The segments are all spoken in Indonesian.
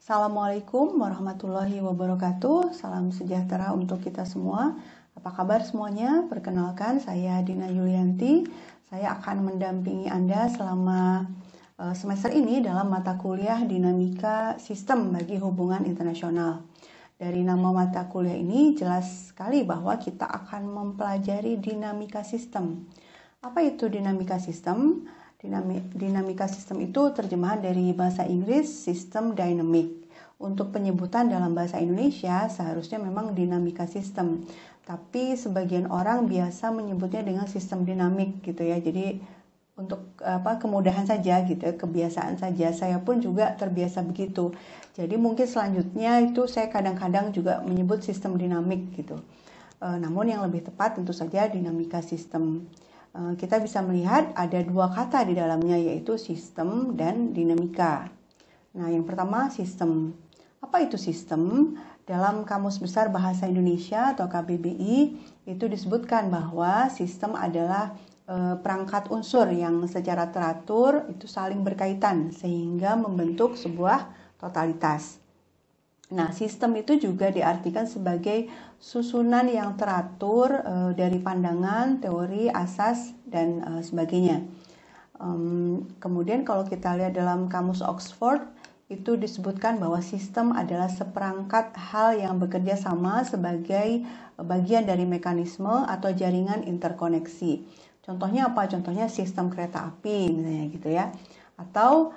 Assalamualaikum warahmatullahi wabarakatuh. Salam sejahtera untuk kita semua. Apa kabar semuanya? Perkenalkan, saya Dina Yulianti. Saya akan mendampingi Anda selama semester ini dalam mata kuliah Dinamika Sistem bagi Hubungan Internasional. Dari nama mata kuliah ini jelas sekali bahwa kita akan mempelajari dinamika sistem. Apa itu dinamika sistem? Dinamika sistem itu terjemahan dari bahasa Inggris sistem dynamic. Untuk penyebutan dalam bahasa Indonesia seharusnya memang dinamika sistem. Tapi sebagian orang biasa menyebutnya dengan sistem dinamik gitu ya. Jadi untuk kemudahan saja gitu ya, kebiasaan saja. Saya pun juga terbiasa begitu. Jadi mungkin selanjutnya itu saya kadang-kadang juga menyebut sistem dinamik gitu. Namun yang lebih tepat tentu saja dinamika sistem. Kita bisa melihat ada dua kata di dalamnya, yaitu sistem dan dinamika. Nah, yang pertama sistem. Apa itu sistem? Dalam Kamus Besar Bahasa Indonesia atau KBBI itu disebutkan bahwa sistem adalah perangkat unsur yang secara teratur itu saling berkaitan sehingga membentuk sebuah totalitas. Nah, sistem itu juga diartikan sebagai susunan yang teratur dari pandangan, teori, asas, dan sebagainya. Kemudian kalau kita lihat dalam Kamus Oxford, itu disebutkan bahwa sistem adalah seperangkat hal yang bekerja sama sebagai bagian dari mekanisme atau jaringan interkoneksi. Contohnya apa? Contohnya sistem kereta api misalnya gitu ya. Atau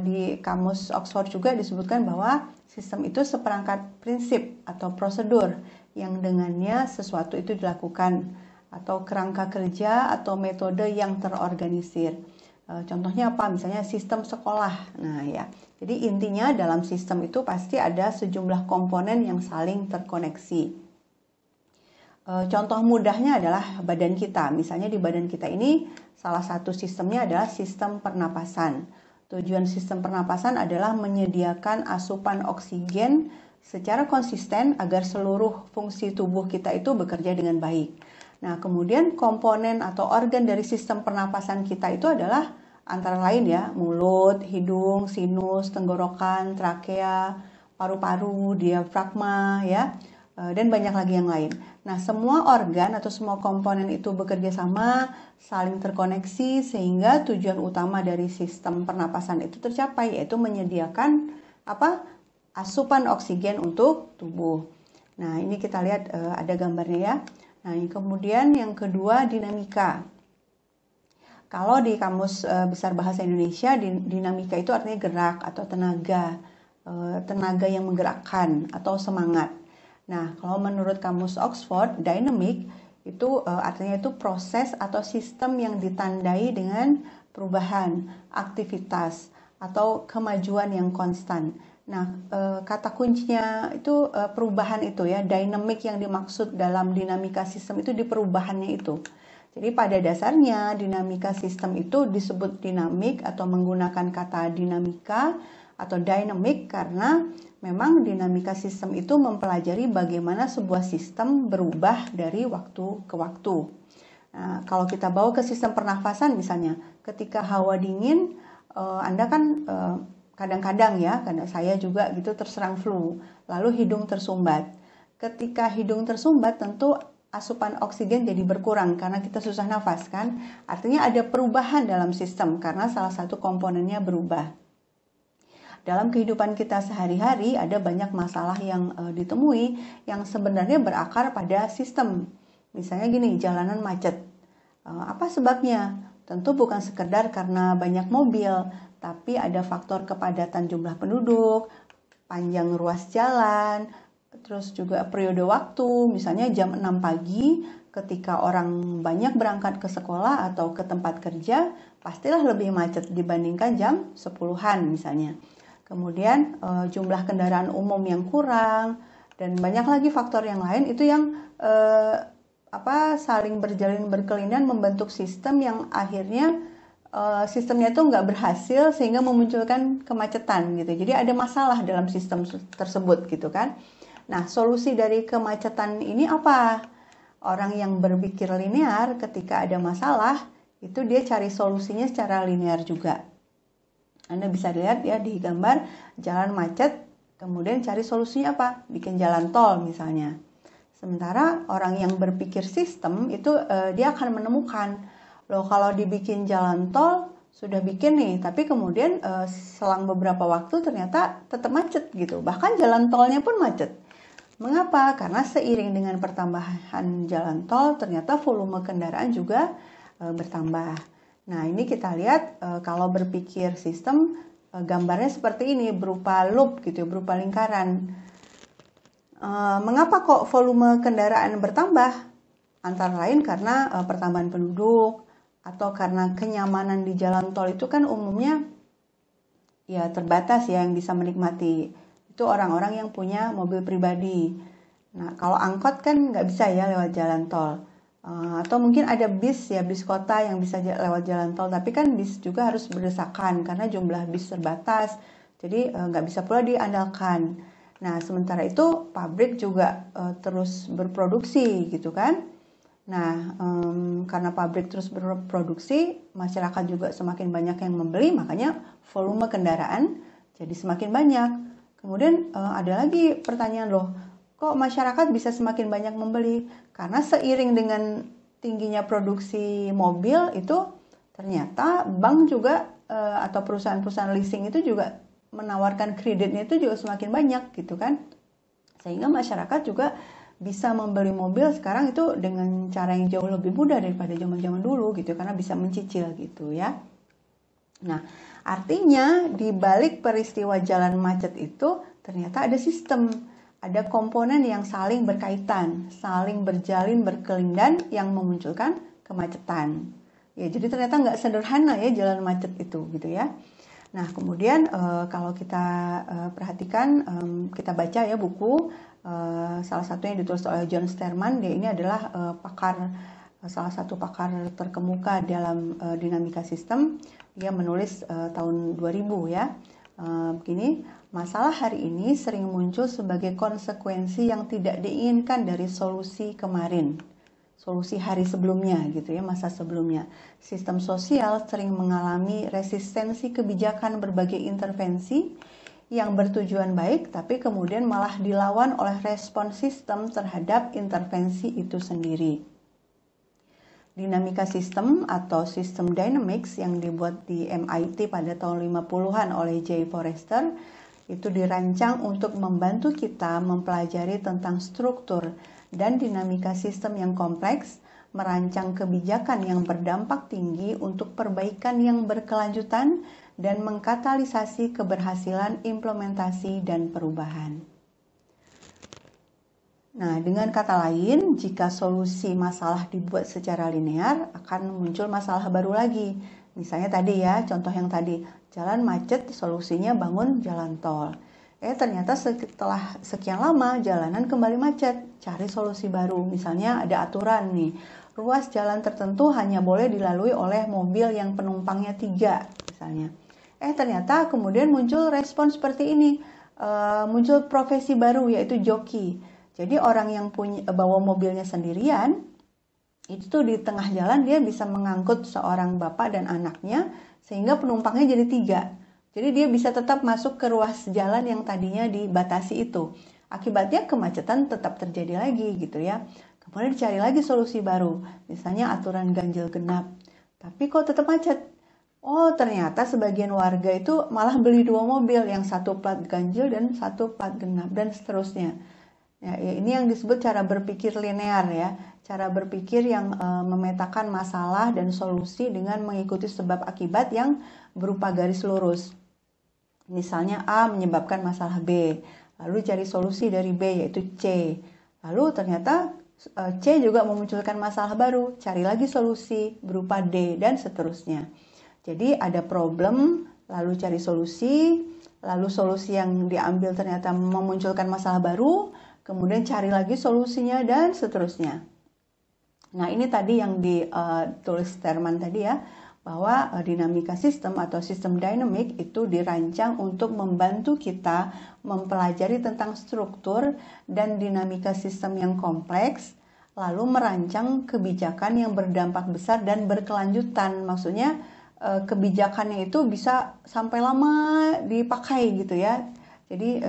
di Kamus Oxford juga disebutkan bahwa sistem itu seperangkat prinsip atau prosedur yang dengannya sesuatu itu dilakukan, atau kerangka kerja atau metode yang terorganisir. Contohnya apa? Misalnya sistem sekolah. Nah ya, jadi intinya dalam sistem itu pasti ada sejumlah komponen yang saling terkoneksi. Contoh mudahnya adalah badan kita. Misalnya di badan kita ini salah satu sistemnya adalah sistem pernapasan. Tujuan sistem pernapasan adalah menyediakan asupan oksigen secara konsisten agar seluruh fungsi tubuh kita itu bekerja dengan baik. Nah, kemudian komponen atau organ dari sistem pernapasan kita itu adalah antara lain ya, mulut, hidung, sinus, tenggorokan, trakea, paru-paru, diafragma ya, dan banyak lagi yang lain. Nah, semua organ atau semua komponen itu bekerja sama, saling terkoneksi sehingga tujuan utama dari sistem pernapasan itu tercapai, yaitu menyediakan asupan oksigen untuk tubuh. Nah, ini kita lihat ada gambarnya ya. Nah, kemudian yang kedua dinamika. Kalau di Kamus Besar Bahasa Indonesia, dinamika itu artinya gerak atau tenaga yang menggerakkan atau semangat. Nah, kalau menurut Kamus Oxford, dynamic itu artinya itu proses atau sistem yang ditandai dengan perubahan, aktivitas, atau kemajuan yang konstan. Nah, kata kuncinya itu perubahan itu ya, dynamic yang dimaksud dalam dinamika sistem itu di perubahannya itu. Jadi pada dasarnya dinamika sistem itu disebut dinamik atau menggunakan kata dinamika atau dynamic karena memang dinamika sistem itu mempelajari bagaimana sebuah sistem berubah dari waktu ke waktu. Nah, kalau kita bawa ke sistem pernafasan misalnya, ketika hawa dingin, Anda kan kadang-kadang ya, karena saya juga gitu terserang flu, lalu hidung tersumbat. Ketika hidung tersumbat tentu asupan oksigen jadi berkurang karena kita susah nafas kan. Artinya ada perubahan dalam sistem karena salah satu komponennya berubah. Dalam kehidupan kita sehari-hari ada banyak masalah yang ditemui yang sebenarnya berakar pada sistem. Misalnya gini, jalanan macet. Apa sebabnya? Tentu bukan sekedar karena banyak mobil, tapi ada faktor kepadatan jumlah penduduk, panjang ruas jalan, terus juga periode waktu. Misalnya jam 6 pagi ketika orang banyak berangkat ke sekolah atau ke tempat kerja, pastilah lebih macet dibandingkan jam 10-an misalnya. Kemudian jumlah kendaraan umum yang kurang dan banyak lagi faktor yang lain itu yang saling berjalin berkelindan membentuk sistem yang akhirnya sistemnya itu nggak berhasil sehingga memunculkan kemacetan gitu. Jadi ada masalah dalam sistem tersebut gitu kan. Nah, solusi dari kemacetan ini apa? Orang yang berpikir linear ketika ada masalah itu dia cari solusinya secara linear juga. Anda bisa lihat ya di gambar jalan macet, kemudian cari solusinya apa? Bikin jalan tol misalnya. Sementara orang yang berpikir sistem itu dia akan menemukan, loh kalau dibikin jalan tol sudah bikin nih, tapi kemudian selang beberapa waktu ternyata tetap macet gitu. Bahkan jalan tolnya pun macet. Mengapa? Karena seiring dengan pertambahan jalan tol ternyata volume kendaraan juga bertambah. Nah, ini kita lihat kalau berpikir sistem gambarnya seperti ini, berupa loop gitu, berupa lingkaran. Mengapa kok volume kendaraan bertambah? Antara lain karena pertambahan penduduk atau karena kenyamanan di jalan tol itu kan umumnya ya terbatas ya yang bisa menikmati. Itu orang-orang yang punya mobil pribadi. Nah, kalau angkot kan nggak bisa ya lewat jalan tol. Atau mungkin ada bis ya, bis kota yang bisa lewat jalan tol, tapi kan bis juga harus berdesakan karena jumlah bis terbatas, jadi nggak bisa pula diandalkan. Nah, sementara itu pabrik juga terus berproduksi gitu kan. Nah, karena pabrik terus berproduksi, masyarakat juga semakin banyak yang membeli, makanya volume kendaraan jadi semakin banyak. Kemudian ada lagi pertanyaan, loh, kok masyarakat bisa semakin banyak membeli? Karena seiring dengan tingginya produksi mobil itu ternyata bank juga atau perusahaan-perusahaan leasing itu juga menawarkan kreditnya itu juga semakin banyak gitu kan. Sehingga masyarakat juga bisa membeli mobil sekarang itu dengan cara yang jauh lebih mudah daripada zaman-zaman dulu gitu, karena bisa mencicil gitu ya. Nah, artinya di balik peristiwa jalan macet itu ternyata ada sistem. Ada komponen yang saling berkaitan, saling berjalin berkelindan yang memunculkan kemacetan. Ya, jadi ternyata nggak sederhana ya jalan macet itu gitu ya. Nah, kemudian kalau kita perhatikan, kita baca ya buku, salah satunya ditulis oleh John Sterman. Dia ini adalah salah satu pakar terkemuka dalam dinamika sistem. Dia menulis tahun 2000 ya. Begini, masalah hari ini sering muncul sebagai konsekuensi yang tidak diinginkan dari solusi kemarin, solusi hari sebelumnya gitu ya, masa sebelumnya. Sistem sosial sering mengalami resistensi kebijakan berbagai intervensi yang bertujuan baik, tapi kemudian malah dilawan oleh respon sistem terhadap intervensi itu sendiri. Dinamika sistem atau sistem dynamics yang dibuat di MIT pada tahun 50-an oleh J. Forrester itu dirancang untuk membantu kita mempelajari tentang struktur dan dinamika sistem yang kompleks, merancang kebijakan yang berdampak tinggi untuk perbaikan yang berkelanjutan, dan mengkatalisasi keberhasilan implementasi dan perubahan. Nah, dengan kata lain, jika solusi masalah dibuat secara linear, akan muncul masalah baru lagi. Misalnya tadi ya, contoh yang tadi, jalan macet, solusinya bangun jalan tol. Ternyata setelah sekian lama, jalanan kembali macet, cari solusi baru. Misalnya ada aturan nih, ruas jalan tertentu hanya boleh dilalui oleh mobil yang penumpangnya 3, misalnya. Ternyata kemudian muncul respon seperti ini, muncul profesi baru yaitu joki. Jadi orang yang bawa mobilnya sendirian, itu tuh di tengah jalan dia bisa mengangkut seorang bapak dan anaknya, sehingga penumpangnya jadi 3. Jadi dia bisa tetap masuk ke ruas jalan yang tadinya dibatasi itu. Akibatnya kemacetan tetap terjadi lagi gitu ya. Kemudian dicari lagi solusi baru, misalnya aturan ganjil genap. Tapi kok tetap macet? Oh, ternyata sebagian warga itu malah beli 2 mobil, yang satu plat ganjil dan satu plat genap, dan seterusnya. Ya, ini yang disebut cara berpikir linear ya, cara berpikir yang memetakan masalah dan solusi dengan mengikuti sebab akibat yang berupa garis lurus. Misalnya A menyebabkan masalah B, lalu cari solusi dari B yaitu C. Lalu ternyata C juga memunculkan masalah baru, cari lagi solusi berupa D, dan seterusnya. Jadi ada problem, lalu cari solusi, lalu solusi yang diambil ternyata memunculkan masalah baru, kemudian cari lagi solusinya, dan seterusnya. Nah, ini tadi yang ditulis Sterman tadi ya, bahwa dinamika sistem atau sistem dynamic itu dirancang untuk membantu kita mempelajari tentang struktur dan dinamika sistem yang kompleks, lalu merancang kebijakan yang berdampak besar dan berkelanjutan. Maksudnya kebijakannya itu bisa sampai lama dipakai gitu ya. Jadi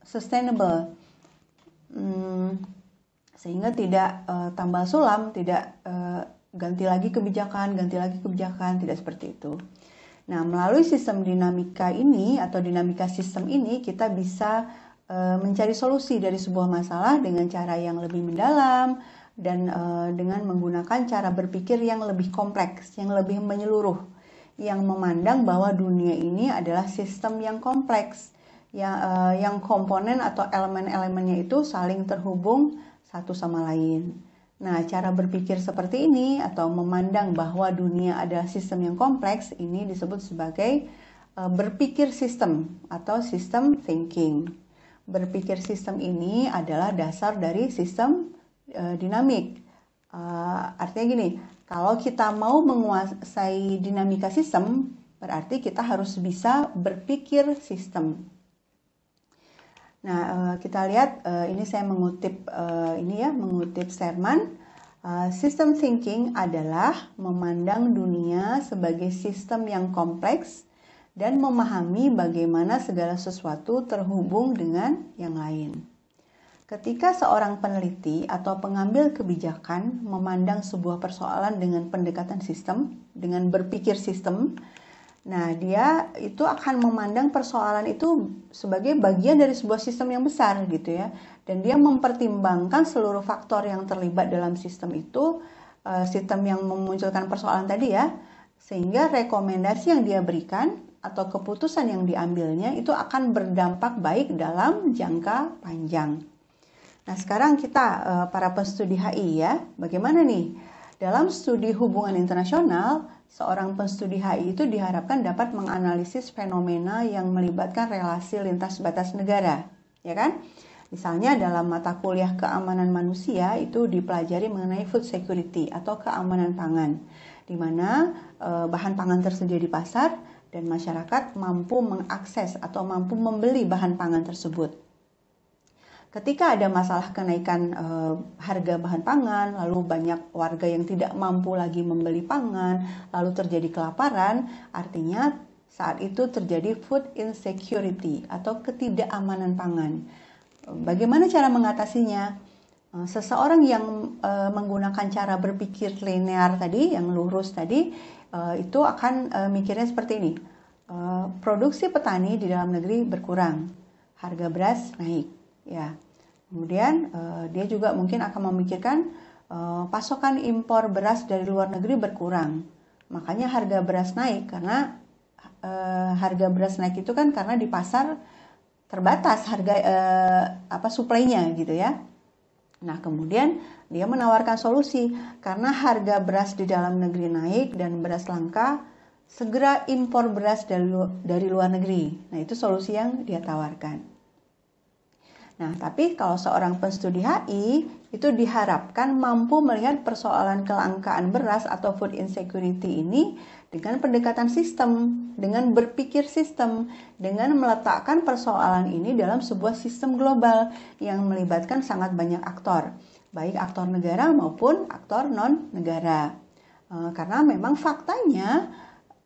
sustainable, sehingga tidak tambal sulam, tidak ganti lagi kebijakan, tidak seperti itu. Nah, melalui sistem dinamika ini atau dinamika sistem ini, kita bisa mencari solusi dari sebuah masalah dengan cara yang lebih mendalam dan dengan menggunakan cara berpikir yang lebih kompleks, yang lebih menyeluruh, yang memandang bahwa dunia ini adalah sistem yang kompleks, yang komponen atau elemen-elemennya itu saling terhubung satu sama lain. Nah, cara berpikir seperti ini atau memandang bahwa dunia adalah sistem yang kompleks, ini disebut sebagai berpikir sistem atau system thinking. Berpikir sistem ini adalah dasar dari sistem dinamik. Artinya gini, kalau kita mau menguasai dinamika sistem, berarti kita harus bisa berpikir sistem. Nah, kita lihat ini saya mengutip mengutip Serman. System thinking adalah memandang dunia sebagai sistem yang kompleks dan memahami bagaimana segala sesuatu terhubung dengan yang lain. Ketika seorang peneliti atau pengambil kebijakan memandang sebuah persoalan dengan pendekatan sistem, dengan berpikir sistem, nah, dia itu akan memandang persoalan itu sebagai bagian dari sebuah sistem yang besar gitu ya. Dan dia mempertimbangkan seluruh faktor yang terlibat dalam sistem itu, sistem yang memunculkan persoalan tadi ya. Sehingga rekomendasi yang dia berikan atau keputusan yang diambilnya itu akan berdampak baik dalam jangka panjang. Nah, sekarang kita para penstudi HI ya, bagaimana nih? Dalam studi hubungan internasional, seorang penstudi HI itu diharapkan dapat menganalisis fenomena yang melibatkan relasi lintas batas negara, ya kan? Misalnya dalam mata kuliah keamanan manusia itu dipelajari mengenai food security atau keamanan pangan, di mana bahan pangan tersedia di pasar dan masyarakat mampu mengakses atau mampu membeli bahan pangan tersebut. Ketika ada masalah kenaikan harga bahan pangan, lalu banyak warga yang tidak mampu lagi membeli pangan, lalu terjadi kelaparan, artinya saat itu terjadi food insecurity atau ketidakamanan pangan. Bagaimana cara mengatasinya? Seseorang yang menggunakan cara berpikir linear tadi, yang lurus tadi, itu akan mikirnya seperti ini. Produksi petani di dalam negeri berkurang, harga beras naik. Ya, kemudian dia juga mungkin akan memikirkan pasokan impor beras dari luar negeri berkurang, makanya harga beras naik karena harga beras naik itu kan karena di pasar terbatas harga suplainya gitu ya. Nah, kemudian dia menawarkan solusi karena harga beras di dalam negeri naik dan beras langka, segera impor beras dari luar negeri. Nah, itu solusi yang dia tawarkan. Nah, tapi kalau seorang penstudi HI itu diharapkan mampu melihat persoalan kelangkaan beras atau food insecurity ini dengan pendekatan sistem, dengan berpikir sistem, dengan meletakkan persoalan ini dalam sebuah sistem global yang melibatkan sangat banyak aktor, baik aktor negara maupun aktor non-negara. Karena memang faktanya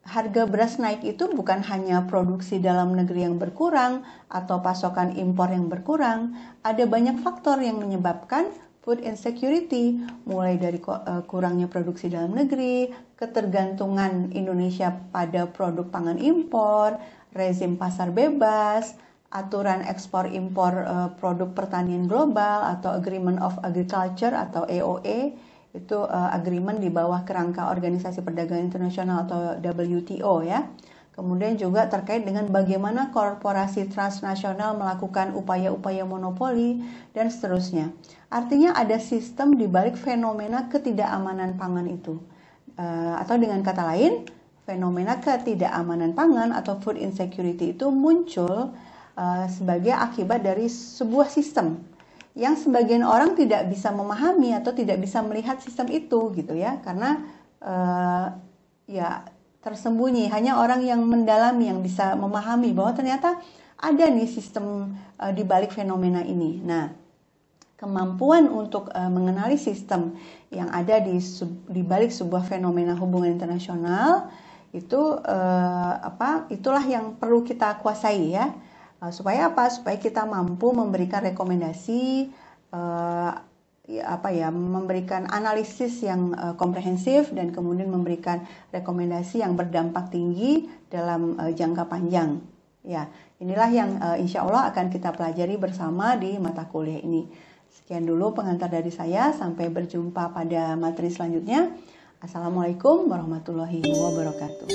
harga beras naik itu bukan hanya produksi dalam negeri yang berkurang atau pasokan impor yang berkurang. Ada banyak faktor yang menyebabkan food insecurity, mulai dari kurangnya produksi dalam negeri, ketergantungan Indonesia pada produk pangan impor, rezim pasar bebas, aturan ekspor impor produk pertanian global atau Agreement of Agriculture atau AOA, itu agreement di bawah kerangka Organisasi Perdagangan Internasional atau WTO ya. Kemudian juga terkait dengan bagaimana korporasi transnasional melakukan upaya-upaya monopoli dan seterusnya. Artinya ada sistem di balik fenomena ketidakamanan pangan itu. Atau dengan kata lain, fenomena ketidakamanan pangan atau food insecurity itu muncul sebagai akibat dari sebuah sistem yang sebagian orang tidak bisa memahami atau tidak bisa melihat sistem itu gitu ya, karena ya tersembunyi, hanya orang yang mendalami yang bisa memahami bahwa ternyata ada nih sistem di balik fenomena ini. Nah, kemampuan untuk mengenali sistem yang ada di balik sebuah fenomena hubungan internasional itu itulah yang perlu kita kuasai ya. Supaya apa? Supaya kita mampu memberikan rekomendasi memberikan analisis yang komprehensif dan kemudian memberikan rekomendasi yang berdampak tinggi dalam jangka panjang. Ya, inilah yang insya Allah akan kita pelajari bersama di mata kuliah ini. Sekian dulu pengantar dari saya, sampai berjumpa pada materi selanjutnya. Assalamualaikum warahmatullahi wabarakatuh.